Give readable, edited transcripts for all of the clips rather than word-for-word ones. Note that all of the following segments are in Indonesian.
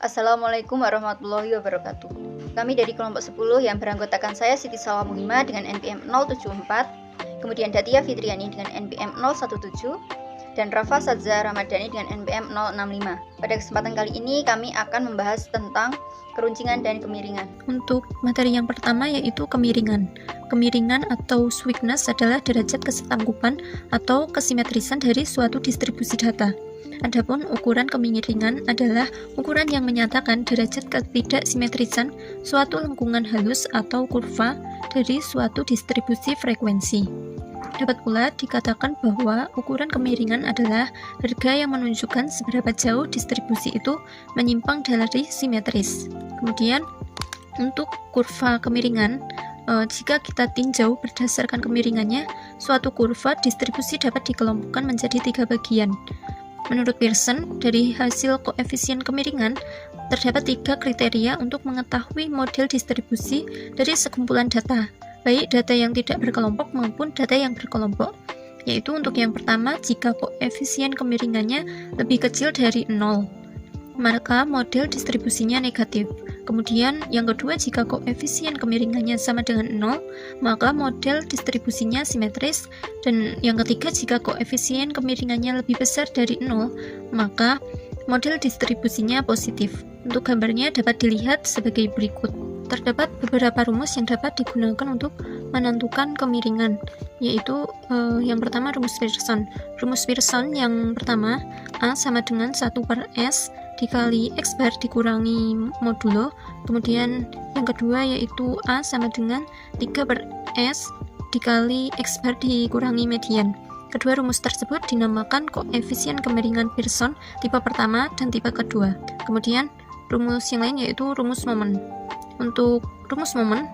Assalamualaikum warahmatullahi wabarakatuh. Kami dari kelompok 10 yang beranggotakan saya Siti Salwa Muhimah dengan NPM 074, kemudian Datia Fitriani dengan NPM 017, dan Rafa Sadza Ramadhani dengan NPM 065. Pada kesempatan kali ini kami akan membahas tentang keruncingan dan kemiringan. Untuk materi yang pertama yaitu kemiringan. Kemiringan atau sweetness adalah derajat kesetanggupan atau kesimetrisan dari suatu distribusi data. Adapun ukuran kemiringan adalah ukuran yang menyatakan derajat ketidaksimetrisan suatu lengkungan halus atau kurva dari suatu distribusi frekuensi. Dapat pula dikatakan bahwa ukuran kemiringan adalah harga yang menunjukkan seberapa jauh distribusi itu menyimpang dari simetris. Kemudian untuk kurva kemiringan, jika kita tinjau berdasarkan kemiringannya, suatu kurva distribusi dapat dikelompokkan menjadi 3 bagian. Menurut Pearson, dari hasil koefisien kemiringan, terdapat 3 kriteria untuk mengetahui model distribusi dari sekumpulan data, baik data yang tidak berkelompok maupun data yang berkelompok, yaitu untuk yang pertama, jika koefisien kemiringannya lebih kecil dari 0, maka model distribusinya negatif. Kemudian yang kedua, jika koefisien kemiringannya sama dengan 0, maka model distribusinya simetris. Dan yang ketiga, jika koefisien kemiringannya lebih besar dari 0, maka model distribusinya positif. Untuk gambarnya dapat dilihat sebagai berikut. Terdapat beberapa rumus yang dapat digunakan untuk menentukan kemiringan, yaitu yang pertama rumus Pearson. Rumus Pearson yang pertama, A sama dengan 1/S dikali X bar dikurangi modulo. Kemudian yang kedua yaitu A sama dengan 3/S dikali X bar dikurangi median. Kedua rumus tersebut dinamakan koefisien kemiringan Pearson tipe pertama dan tipe kedua. Kemudian rumus yang lain yaitu rumus momen. Untuk rumus momen,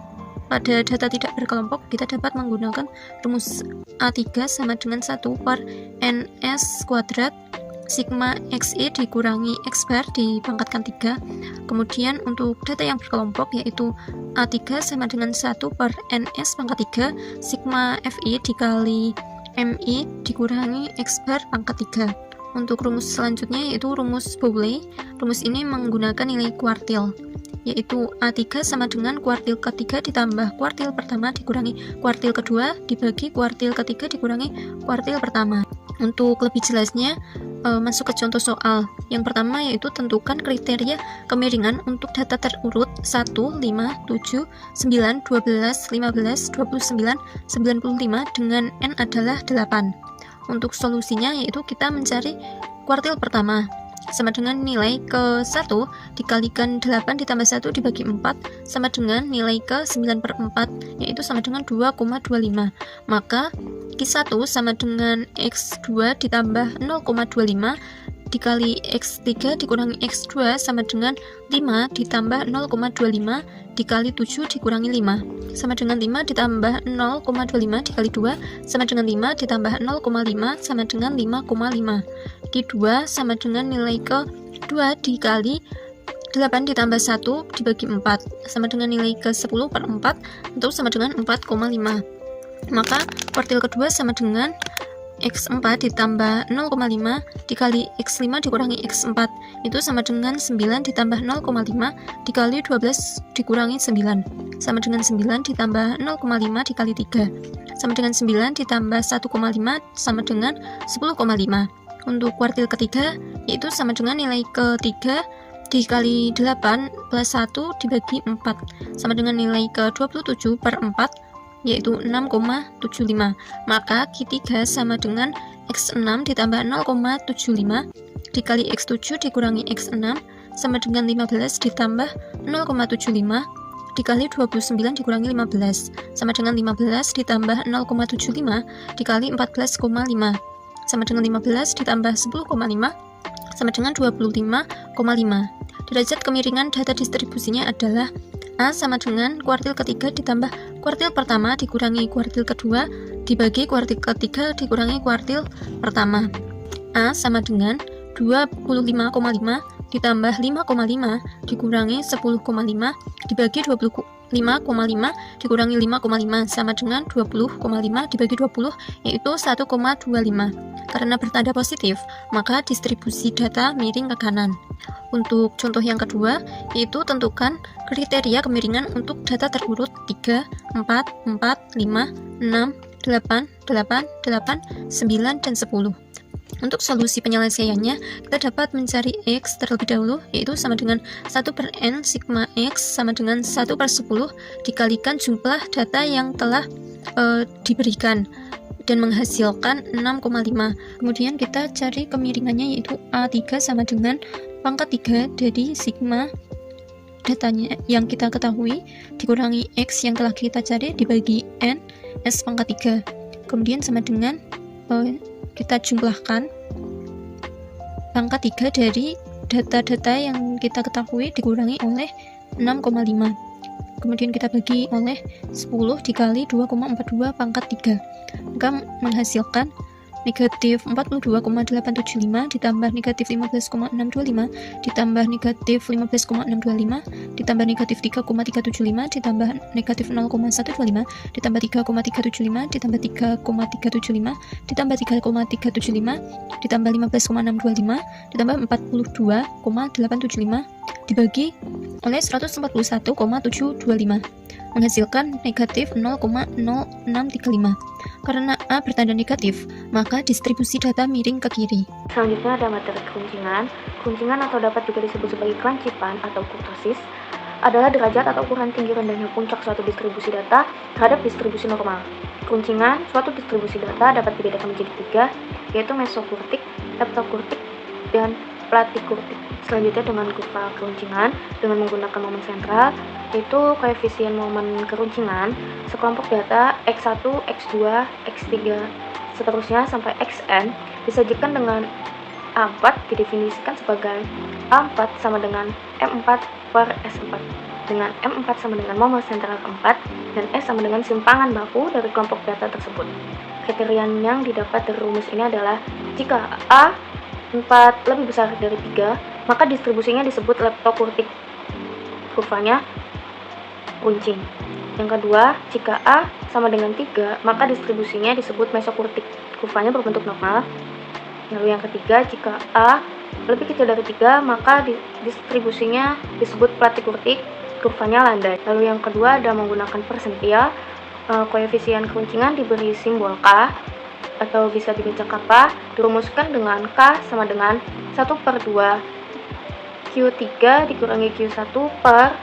pada data tidak berkelompok kita dapat menggunakan rumus A3 sama dengan 1/NS kuadrat sigma XE dikurangi X bar dipangkatkan 3. Kemudian untuk data yang berkelompok yaitu A3 sama dengan 1/NS pangkat 3 sigma FE dikali MI dikurangi X bar pangkat 3. Untuk rumus selanjutnya yaitu rumus Bowley. Rumus ini menggunakan nilai kuartil, yaitu A3 sama dengan kuartil ketiga ditambah kuartil pertama dikurangi kuartil kedua dibagi kuartil ketiga dikurangi kuartil pertama. Untuk lebih jelasnya, masuk ke contoh soal. Yang pertama yaitu tentukan kriteria kemiringan untuk data terurut 1, 5, 7, 9, 12, 15, 29, 95 dengan N adalah 8. Untuk solusinya yaitu kita mencari kuartil pertama sama dengan nilai ke-1 dikalikan 8 ditambah 1 dibagi 4 sama dengan nilai ke-9/4, yaitu sama dengan 2,25. Maka Q1 sama dengan X2 ditambah 0,25 dikali X3 dikurangi X2 sama dengan 5 ditambah 0,25 dikali 7 dikurangi 5 sama dengan 5 ditambah 0,25 dikali 2 sama dengan 5 ditambah 0,5 sama dengan 5,5. Q2 sama dengan nilai ke-2 dikali 8 ditambah 1 dibagi 4 sama dengan nilai ke-10/4 atau sama dengan 4,5. Maka kuartil kedua sama dengan X4 ditambah 0,5 dikali X5 dikurangi X4, itu sama dengan 9 ditambah 0,5 dikali 12 dikurangi 9 sama dengan 9 ditambah 0,5 dikali 3 sama dengan 9 ditambah 1,5 sama dengan 10,5. Untuk kuartil ketiga yaitu sama dengan nilai ke-3 dikali 8 plus 1 dibagi 4 sama dengan nilai ke-27/4, yaitu 6,75. Maka Q3 sama dengan X6 ditambah 0,75 dikali X7 dikurangi X6 sama dengan 15 ditambah 0,75 dikali 29 dikurangi 15 sama dengan 15 ditambah 0,75 dikali 14,5 sama dengan 15 ditambah 10,5 sama dengan 25,5. Derajat kemiringan data distribusinya adalah A sama dengan kuartil ketiga ditambah kuartil pertama dikurangi kuartil kedua dibagi kuartil ketiga dikurangi kuartil pertama. A sama dengan 25,5 ditambah 5,5 dikurangi 10,5 dibagi 25,5 dikurangi 5,5 sama dengan 20,5 dibagi 20, yaitu 1,25. Karena bertanda positif, maka distribusi data miring ke kanan. Untuk contoh yang kedua, yaitu tentukan kriteria kemiringan untuk data terurut 3, 4, 4, 5, 6, 8, 8, 8, 9, dan 10. Untuk solusi penyelesaiannya, kita dapat mencari X terlebih dahulu, yaitu sama dengan 1/N sigma X sama dengan 1/10 dikalikan jumlah data yang telah diberikan dan menghasilkan 6,5. Kemudian kita cari kemiringannya, yaitu A3 sama dengan pangkat 3 dari sigma datanya yang kita ketahui dikurangi X yang telah kita cari dibagi N S pangkat 3. Kemudian sama dengan kita jumlahkan pangkat 3 dari data-data yang kita ketahui dikurangi oleh 6,5. Kemudian kita bagi oleh 10 dikali 2,42 pangkat 3. Maka menghasilkan negatif 42,875 ditambah negatif 15,625 ditambah negatif 15,625 ditambah negatif 3,375 ditambah negatif 0,125 ditambah 3,375 ditambah 3,375 ditambah 3,375 ditambah 15,625 ditambah 42,875 dibagi oleh 141,725 menghasilkan negatif 0,0635. Karena A bertanda negatif, maka distribusi data miring ke kiri. Selanjutnya ada materi keruncingan. Keruncingan atau dapat juga disebut sebagai kelancipan atau kurtosis adalah derajat atau ukuran tinggi rendahnya puncak suatu distribusi data terhadap distribusi normal. Keruncingan suatu distribusi data dapat dibedakan menjadi 3, yaitu mesokurtik, leptokurtik, dan platikurtik. Selanjutnya dengan kurva keruncingan dengan menggunakan momen sentral, yaitu koefisien momen keruncingan sekelompok data x1, x2, x3, seterusnya sampai xn disajikan dengan A4 didefinisikan sebagai A4 sama dengan M4 per S4 dengan M4 sama dengan momen sentral keempat dan S sama dengan simpangan baku dari kelompok data tersebut. Kriteria yang didapat dari rumus ini adalah jika A 4 lebih besar dari 3, maka distribusinya disebut leptokurtik. Kurvanya runcing. Yang kedua, jika A sama dengan 3, maka distribusinya disebut mesokurtik. Kurvanya berbentuk normal. Lalu yang ketiga, jika A lebih kecil dari 3, maka distribusinya disebut platikurtik. Kurvanya landai. Lalu yang kedua ada menggunakan persentil. Koefisien keruncingan diberi simbol K atau bisa dibaca kappa, dirumuskan dengan K sama dengan 1/2 Q3 dikurangi Q1 per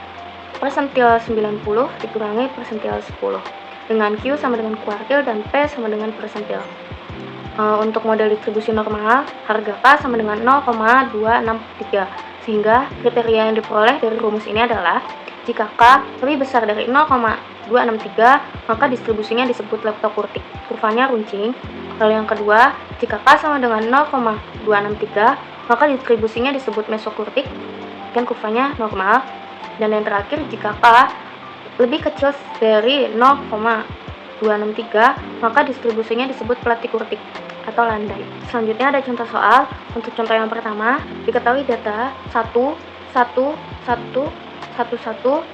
persentil 90 dikurangi persentil 10 dengan Q sama dengan kuartil dan P sama dengan persentil. Untuk model distribusi normal, harga K sama dengan 0,263 sehingga kriteria yang diperoleh dari rumus ini adalah jika K lebih besar dari 0,263 maka distribusinya disebut leptokurtik. Kurvanya runcing. Lalu yang kedua, jika K sama dengan 0,263 maka distribusinya disebut mesokurtik dan kurvanya normal. Dan yang terakhir, jika K lebih kecil dari 0,263 maka distribusinya disebut platikurtik atau landai. Selanjutnya ada contoh soal. Untuk contoh yang pertama, diketahui data 1, 1, 1, 1, 1,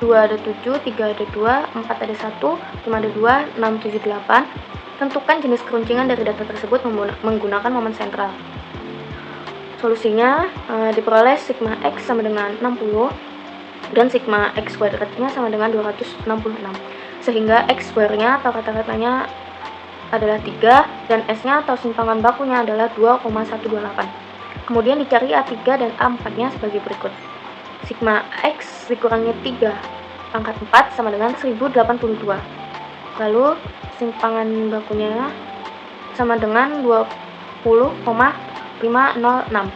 2 ada 7, 3 ada 2, 4 ada 1, 5 ada 2, 6, 7, 8. Tentukan jenis keruncingan dari data tersebut menggunakan momen sentral. Solusinya diperoleh sigma X sama dengan 60 dan sigma X kuadratnya sama dengan 266 sehingga X square-nya atau rata-ratanya adalah 3 dan S-nya atau simpangan bakunya adalah 2,128. Kemudian dicari A3 dan A4 nya sebagai berikut. Sigma X dikurangi 3 pangkat 4 sama dengan 1082. Lalu simpangan bakunya sama dengan 20,506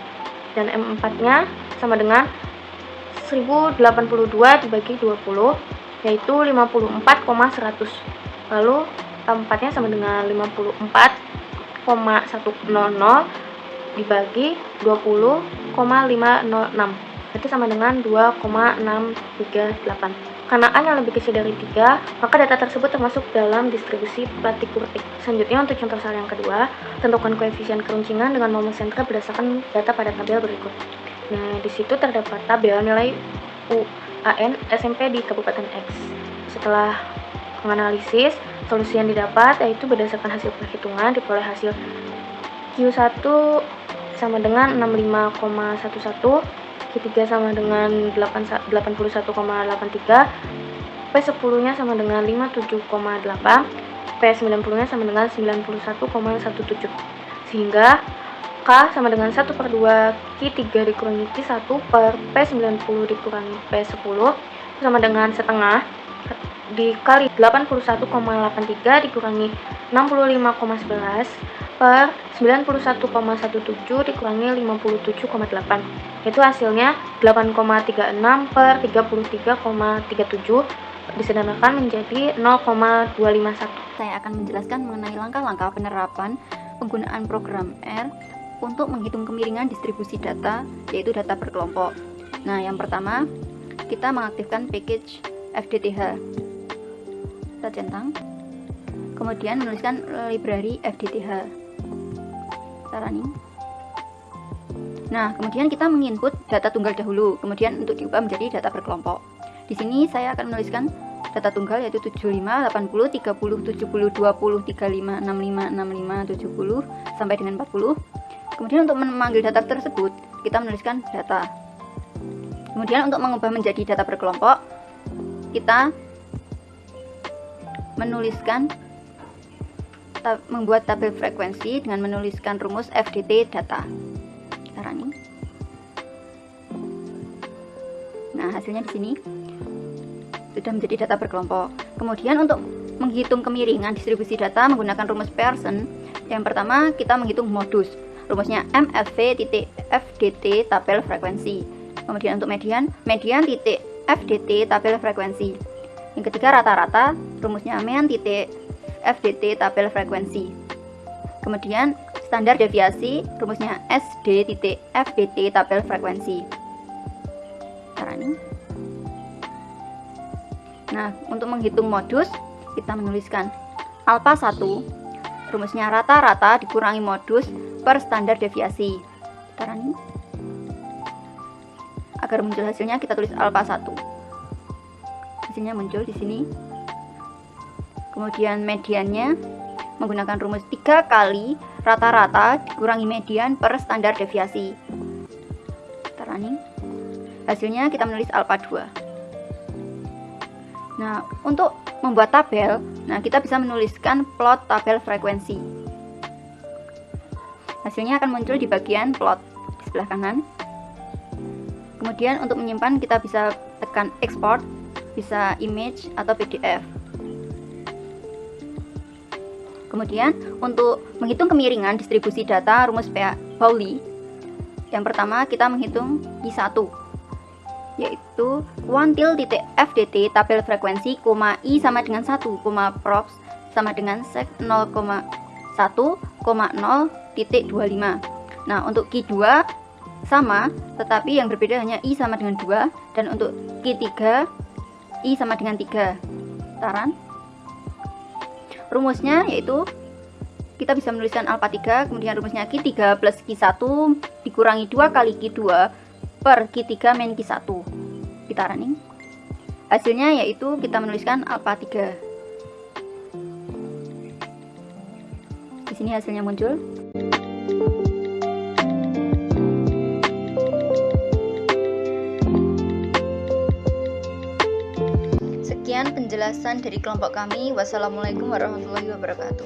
dan M4 nya sama dengan 1082 dibagi 20 yaitu 54,100. Lalu A4 nya sama dengan 54,100 dibagi 20,506 itu sama dengan 2,638. Karena A yang lebih kecil dari 3, maka data tersebut termasuk dalam distribusi platikurtik. Selanjutnya untuk contoh soal yang kedua, tentukan koefisien keruncingan dengan momen sentral berdasarkan data pada tabel berikut. Nah, di situ terdapat tabel nilai UAN SMP di Kabupaten X. Setelah menganalisis, Solusi yang didapat yaitu berdasarkan hasil perhitungan diperoleh hasil Q1 sama dengan 65,11, Q3 sama dengan 81,83, P10-nya sama dengan 57,8, P90-nya sama dengan 91,17. Sehingga K sama dengan 1/2 Q3 dikurangi Q1 per P90 dikurangi P10 sama dengan setengah dikali 81,83 dikurangi 65,11 per 91,17 dikurangi 57,8. Itu hasilnya 8,36 per 33,37 disederhanakan menjadi 0,251. Saya akan menjelaskan mengenai langkah-langkah penerapan penggunaan program R untuk menghitung kemiringan distribusi data, yaitu data berkelompok. Nah, yang pertama, kita mengaktifkan package FDTH. Kita centang, kemudian menuliskan library FDTH. Kita running. Nah, kemudian kita menginput data tunggal dahulu, kemudian untuk diubah menjadi data berkelompok. Di sini saya akan menuliskan data tunggal yaitu 75, 80, 30, 70, 20, 35, 65, 65, 70 sampai dengan 40. Kemudian untuk memanggil data tersebut, kita menuliskan data. Kemudian untuk mengubah menjadi data berkelompok, kita membuat tabel frekuensi dengan menuliskan rumus FDT data. Kita running. Nah, hasilnya di sini sudah menjadi data berkelompok. Kemudian untuk menghitung kemiringan distribusi data menggunakan rumus Pearson, yang pertama kita menghitung modus. Rumusnya MFV.FDT tabel frekuensi. Kemudian untuk median titik FDT tabel frekuensi. Yang ketiga rata-rata, rumusnya mean titik FDT tabel frekuensi. Kemudian standar deviasi, rumusnya SD titik FDT tabel frekuensi. Caranya. Nah, untuk menghitung modus, kita menuliskan alpha 1, rumusnya rata-rata dikurangi modus per standar deviasi. Caranya. Agar muncul hasilnya, kita tulis alpha 1. Hasilnya muncul di sini. Kemudian mediannya menggunakan rumus 3 kali rata-rata dikurangi median per standar deviasi. Kita running. Hasilnya kita menulis alpha 2. Nah, untuk membuat tabel, kita bisa menuliskan plot tabel frekuensi. Hasilnya akan muncul di bagian plot di sebelah kanan. Kemudian untuk menyimpan kita bisa tekan export, bisa image atau PDF. Kemudian untuk menghitung kemiringan distribusi data rumus Pauli, yang pertama kita menghitung I1, yaitu kuantil titik FDT tabel frekuensi, I sama dengan 1, props sama dengan sec 0,1,0.25. Nah, untuk Q2 sama, tetapi yang berbeda hanya I sama dengan 2, dan untuk Q3 I sama dengan 3. Taran. Rumusnya yaitu kita bisa menuliskan alpha 3, kemudian rumusnya Q3 plus Q1 dikurangi 2 kali Q2 per Q3 min Q1. Kita running. Hasilnya yaitu kita menuliskan alpha 3. Di sini hasilnya muncul. Sekian penjelasan dari kelompok kami. Wassalamualaikum warahmatullahi wabarakatuh.